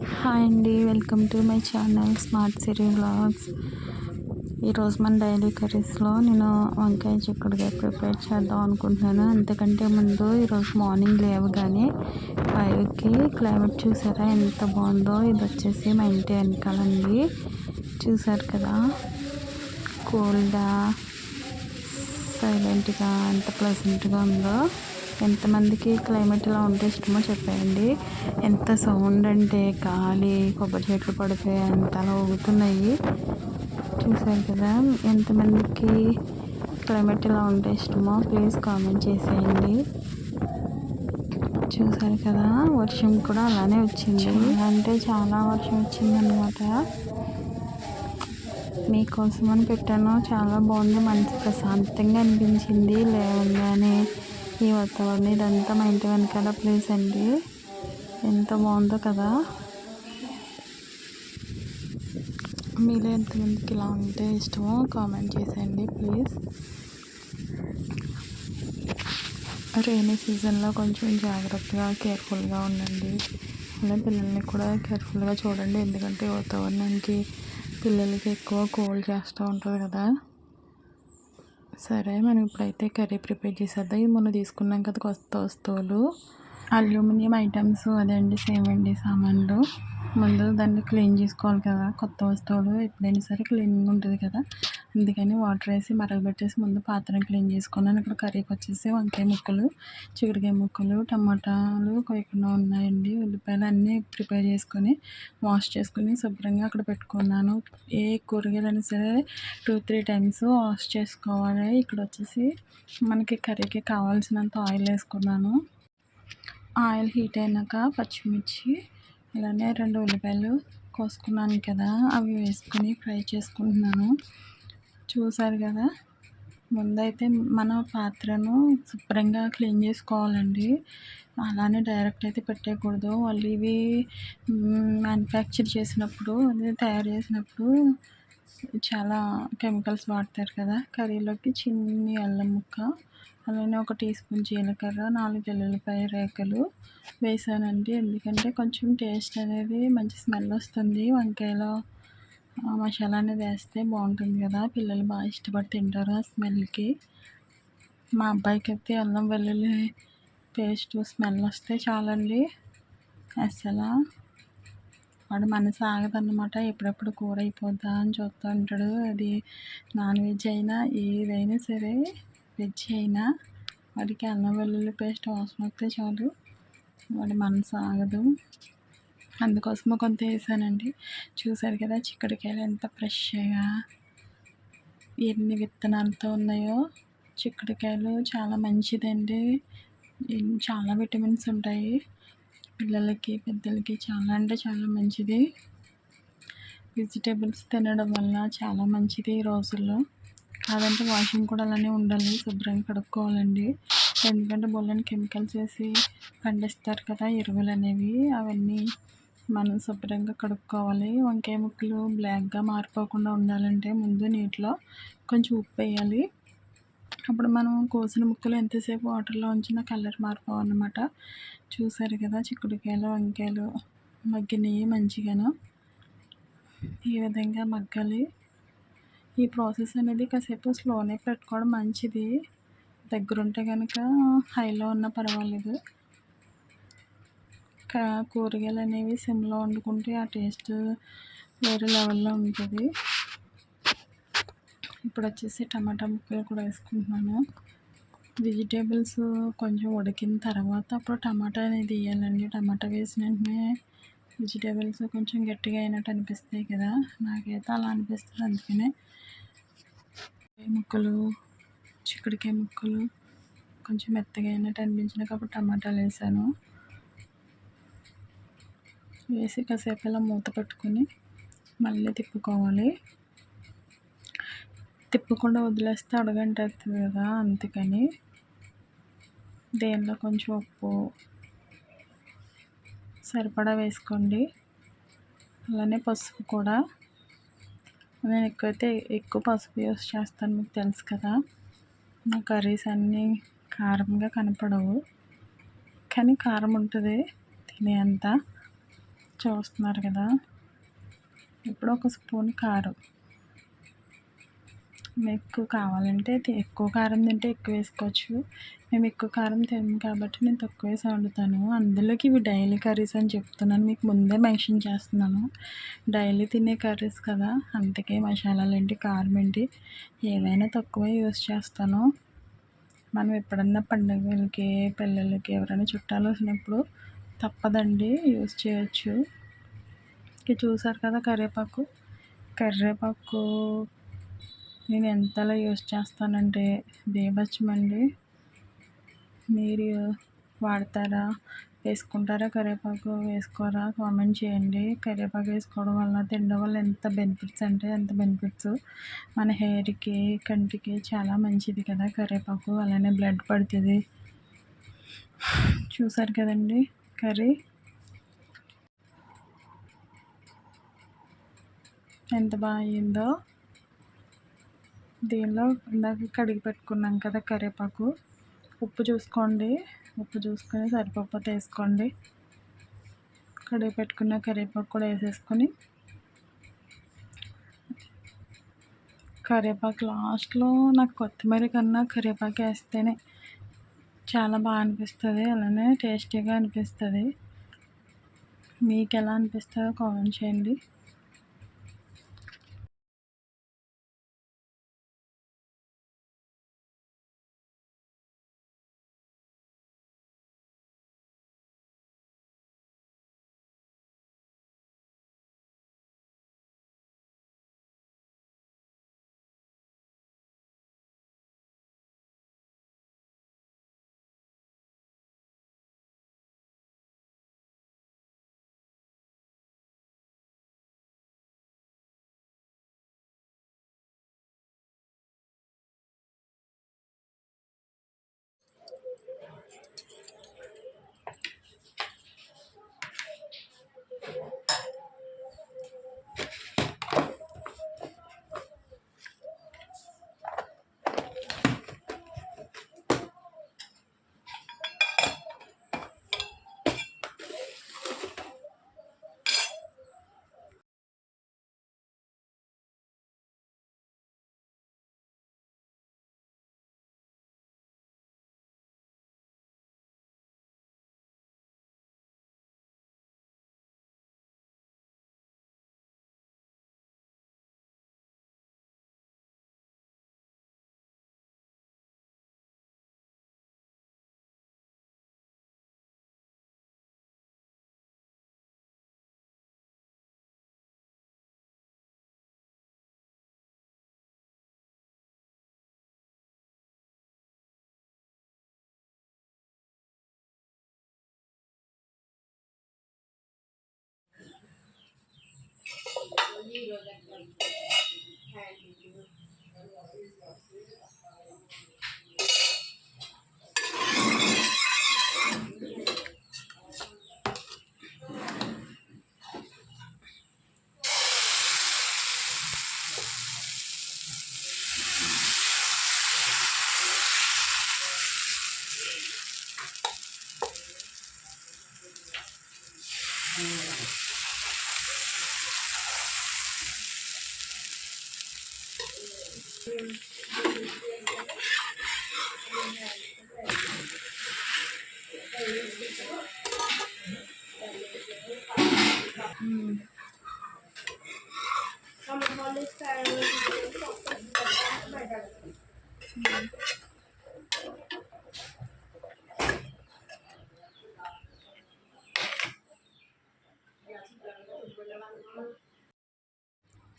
Hi అండి, welcome to my channel smart Siri vlogs. ఈరోజు మన డైలీ కర్రీస్లో నేను వంకాయ చిక్కుడుకాయ ప్రిపేర్ చేద్దాం అనుకుంటున్నాను. అంతకంటే ముందు ఈరోజు మార్నింగ్ లేవగానే 5కి క్లైమేట్ చూసారా ఎంత బాగుందో. ఇది వచ్చేసి మా ఇంటి వెనకాలండి, చూసారు కదా కోల్డ్గా సైలెంట్గా ఎంత ప్లెజెంట్గా ఉందో. ఎంతమందికి క్లైమేట్ ఇలా ఉంటే ఇష్టమో చెప్పేయండి. ఎంత సౌండ్ అంటే గాలి, కొబ్బరి చెట్లు పడిపోయి అంతలా ఊగుతున్నాయి. చూసారు కదా, ఎంతమందికి క్లైమేట్ ఇలా ఉంటే ఇష్టమో ప్లీజ్ కామెంట్ చేసేయండి. చూసారు కదా, వర్షం కూడా అలానే వచ్చింది. అంటే చాలా వర్షం వచ్చింది అన్నమాట. మీకోసమని పెట్టాను, చాలా బాగుంది. మనసు ప్రశాంతంగా అనిపించింది లేవగానే. ఈ వాతావరణం ఇదంతా మా ఇంటి వెనకాల ప్లేస్ అండి, ఎంత బాగుందో కదా. మీలో ఎంతమందికి ఇలా ఉంటే ఇష్టమో కామెంట్ చేసేయండి ప్లీజ్. రైనీ సీజన్లో కొంచెం జాగ్రత్తగా కేర్ఫుల్గా ఉండండి. అలా పిల్లల్ని కూడా కేర్ఫుల్గా చూడండి, ఎందుకంటే వాతావరణానికి పిల్లలకి ఎక్కువ కోల్డ్ చేస్తూ ఉంటుంది కదా. సరే, మనం ఇప్పుడైతే కర్రీ ప్రిపేర్ చేసేద్దాం. ఇది మొన్న తీసుకున్నాం కదా కొత్త వస్తువులు, అల్యూమినియం ఐటమ్స్, అదే అండి సేమ్ అండి సామాన్లు. ముందు దాన్ని క్లీన్ చేసుకోవాలి కదా. కొత్త వస్తువులు ఎప్పుడైనా సరే క్లీనింగ్ ఉంటుంది కదా, అందుకని వాటర్ వేసి మరగబెట్టేసి ముందు పాత్రను క్లీన్ చేసుకున్నాను. ఇక్కడ కర్రీకి వచ్చేసి వంకాయ ముక్కలు, చిక్కుడుకాయ ముక్కలు, టమాటాలు కొయ్యకుండా ఉన్నాయండి. ఉల్లిపాయలు అన్నీ ప్రిపేర్ చేసుకొని వాష్ చేసుకుని శుభ్రంగా అక్కడ పెట్టుకున్నాను. ఏ కూరగాయలైనా సరే 2-3 టైమ్స్ వాష్ చేసుకోవాలి. ఇక్కడ వచ్చేసి మనకి కర్రీకి కావాల్సినంత ఆయిల్ వేసుకున్నాను. ఆయిల్ హీట్ అయినాక పచ్చిమిర్చి, అలానే 2 ఉల్లిపాయలు కోసుకున్నాను కదా, అవి వేసుకొని ఫ్రై చేసుకుంటున్నాను. చూసారు కదా, ముందైతే మన పాత్రను శుభ్రంగా క్లీన్ చేసుకోవాలండి. అలానే డైరెక్ట్ అయితే పెట్టేయకూడదు. వాళ్ళు ఇవి మ్యానుఫ్యాక్చర్ చేసినప్పుడు, అది తయారు చేసినప్పుడు చాలా కెమికల్స్ వాడతారు కదా. కర్రీలోకి చిన్ని అల్లం ముక్క, అలానే 1 టీ స్పూన్ జీలకర్ర, 4 వెల్లుల్లిపాయ రేఖలు వేసానండి. ఎందుకంటే కొంచెం టేస్ట్ అనేది మంచి స్మెల్ వస్తుంది. వంకాయలో మసాలా అనేది వేస్తే బాగుంటుంది కదా, పిల్లలు బాగా ఇష్టపడి తింటారు ఆ స్మెల్కి. మా అబ్బాయికి అయితే అల్లం వెల్లుల్లి పేస్ట్ స్మెల్ వస్తే చాలండి, అసలు వాడు మనసు ఆగదన్నమాట. ఎప్పుడెప్పుడు కూర అయిపోద్దా అని చూస్తూ ఉంటాడు. అది నాన్ వెజ్ అయినా ఏదైనా సరే, వెజ్ అయినా వాడికి అల్లం వెల్లుల్లి పేస్ట్ వాసన వస్తే చాలు, వాడి మనసు ఆగదు. అందుకోసము కొంత వేసానండి. చూసారు కదా చిక్కుడుకాయలు ఎంత ఫ్రెష్గా, ఎన్ని విత్తనాలతో ఉన్నాయో. చిక్కుడుకాయలు చాలా మంచిదండి, చాలా విటమిన్స్ ఉంటాయి. పిల్లలకి పెద్దలకి చాలా అంటే చాలా మంచిది. వెజిటేబుల్స్ తినడం వల్ల చాలా మంచిది ఈ రోజుల్లో. కాదంటే వాషింగ్ కూడా అలానే ఉండాలి, శుభ్రంగా కడుక్కోవాలండి. ఎందుకంటే బోల్డని కెమికల్స్ వేసి పండిస్తారు కదా ఎరువులు అనేవి, అవన్నీ మనం శుభ్రంగా కడుక్కోవాలి. వంకాయ ముక్కలు బ్లాక్గా మారిపోకుండా ఉండాలంటే ముందు నీటిలో కొంచెం ఉప్పు వేయాలి. అప్పుడు మనం కోసిన ముక్కలు ఎంతసేపు వాటర్లో ఉంచినా కలర్ మారిపోవన్నమాట. చూసారు కదా, చిక్కుడుకాయలు వంకాయలు మగ్గినవి మంచిగాను. ఈ విధంగా మగ్గాలి. ఈ ప్రాసెస్ అనేది కాసేపు స్లోనే పెట్టుకోవడం మంచిది. దగ్గరుంటే కనుక హైలో ఉన్నా పర్వాలేదు. కూరగాయలు అనేవి సిమ్లో వండుకుంటే ఆ టేస్ట్ వేరే లెవెల్లో ఉంటుంది. ఇప్పుడు వచ్చేసి టమాటా ముక్కలు కూడా వేసుకుంటున్నాను. వెజిటేబుల్స్ కొంచెం ఉడికిన తర్వాత అప్పుడు టమాటా అనేది వేయాలండి. టమాటా వేసిన వెంటనే వెజిటేబుల్స్ కొంచెం గట్టిగా అయినట్టు అనిపిస్తాయి కదా, నాకైతే అలా అనిపిస్తుంది. అందుకనే ముక్కలు, చిక్కుడుకాయ ముక్కలు కొంచెం మెత్తగా అయినట్టు అనిపించినాక అప్పుడు టమాటాలు వేసాను. వేసి కాసేపు ఇలా మూత పెట్టుకొని మళ్ళీ తిప్పుకోవాలి. తిప్పకుండా వదిలేస్తే అడుగంట అవుతుంది కదా, అందుకని దేనిలో కొంచెం ఉప్పు సరిపడా వేసుకోండి. అలానే పసుపు కూడా. నేను ఎక్కువ పసుపు యూస్ చేస్తాను, మీకు తెలుసు కదా. నా కర్రీస్ అన్నీ కారంగా కనపడవు, కానీ కారం ఉంటుంది తినే అంత. చూస్తున్నారు కదా. ఇప్పుడు ఒక స్పూన్ కారం, మీకు కావాలంటే ఎక్కువ కారం తింటే ఎక్కువ వేసుకోవచ్చు. మేము ఎక్కువ కారం తినము కాబట్టి నేను తక్కువ వేసి వండుతాను. అందులోకి ఇవి డైలీ కర్రీస్ అని చెప్తున్నాను, మీకు ముందే మెన్షన్ చేస్తున్నాను. డైలీ తినే కర్రీస్ కదా, అందుకే మసాలాలు ఏంటి, కారం ఏంటి ఏదైనా తక్కువ యూస్ చేస్తాను. మనం ఎప్పుడన్నా పండుగలకి, పిల్లలకి ఎవరైనా చుట్టాలు వచ్చినప్పుడు తప్పదండి యూస్ చేయొచ్చు. ఇక చూసారు కదా కరివేపాకు నేను ఎంతలా యూస్ చేస్తానంటే బీభత్సమండి. మీరు వాడతారా, వేసుకుంటారా కరివేపాకు, వేసుకోరా కామెంట్ చేయండి. కరివేపాకు వేసుకోవడం వల్ల, తినడం వల్ల ఎంత బెనిఫిట్స్ అంటే అంత బెనిఫిట్స్. మన హెయిర్కి, కంటికి చాలా మంచిది కదా కరివేపాకు. అలానే బ్లడ్ పడుతుంది. చూసారు కదండి కర్రీ ఎంత బాగా అయిందో. దీనిలో ఇందాక కడిగి పెట్టుకున్నాం కదా కరివేపాకు, ఉప్పు చూసుకోండి, ఉప్పు చూసుకొని సరిపోతే వేసుకోండి. కడిగి పెట్టుకున్న కరివేపాకు కూడా వేసేసుకొని, కరివేపాకు లాస్ట్లో నాకు కొత్తిమీర కన్నా కరివేపాకు వేస్తేనే చాలా బాగా అనిపిస్తుంది, అలానే టేస్టీగా అనిపిస్తుంది. మీకు ఎలా అనిపిస్తుందో కామెంట్ చేయండి.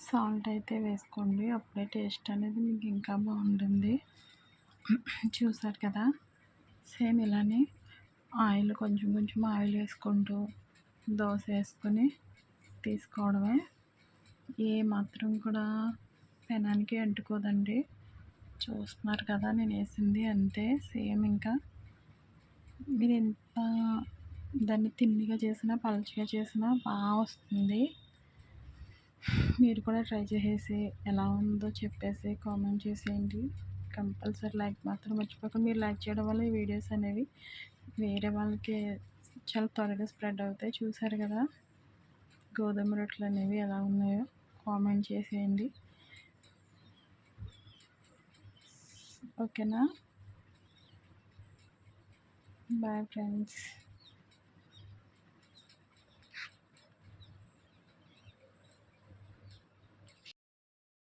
సాల్ట్ అయితే వేసుకోండి, అప్పుడే టేస్ట్ అనేది మీకు ఇంకా బాగుంటుంది. చూసారు కదా, సేమ్ ఇలానే ఆయిల్ కొంచెం కొంచెం ఆయిల్ వేసుకుంటూ దోశ వేసుకొని తీసుకోవడమే. ఏ మాత్రం కూడా పెనానికి అంటుకోదండి. చూస్తున్నారు కదా నేను వేసింది అంతే సేమ్. ఇంకా మీరు ఎంత దాన్ని తిన్నిగా చేసినా, పలుచగా చేసినా బాగా వస్తుంది. మీరు కూడా ట్రై చేసేసి ఎలా ఉందో చెప్పేసి కామెంట్ చేసేయండి. కంపల్సరీ లైక్ మాత్రం మర్చిపోకండి. మీరు లైక్ చేయడం వల్ల ఈ వీడియోస్ అనేవి వేరే వాళ్ళకి చాలా త్వరగా స్ప్రెడ్ అవుతాయి. చూసారు కదా. గోధుమ రొట్టెలు అనేవి ఎలా ఉన్నాయో కామెంట్ చేసేయండి. ఓకేనా? Bye friends.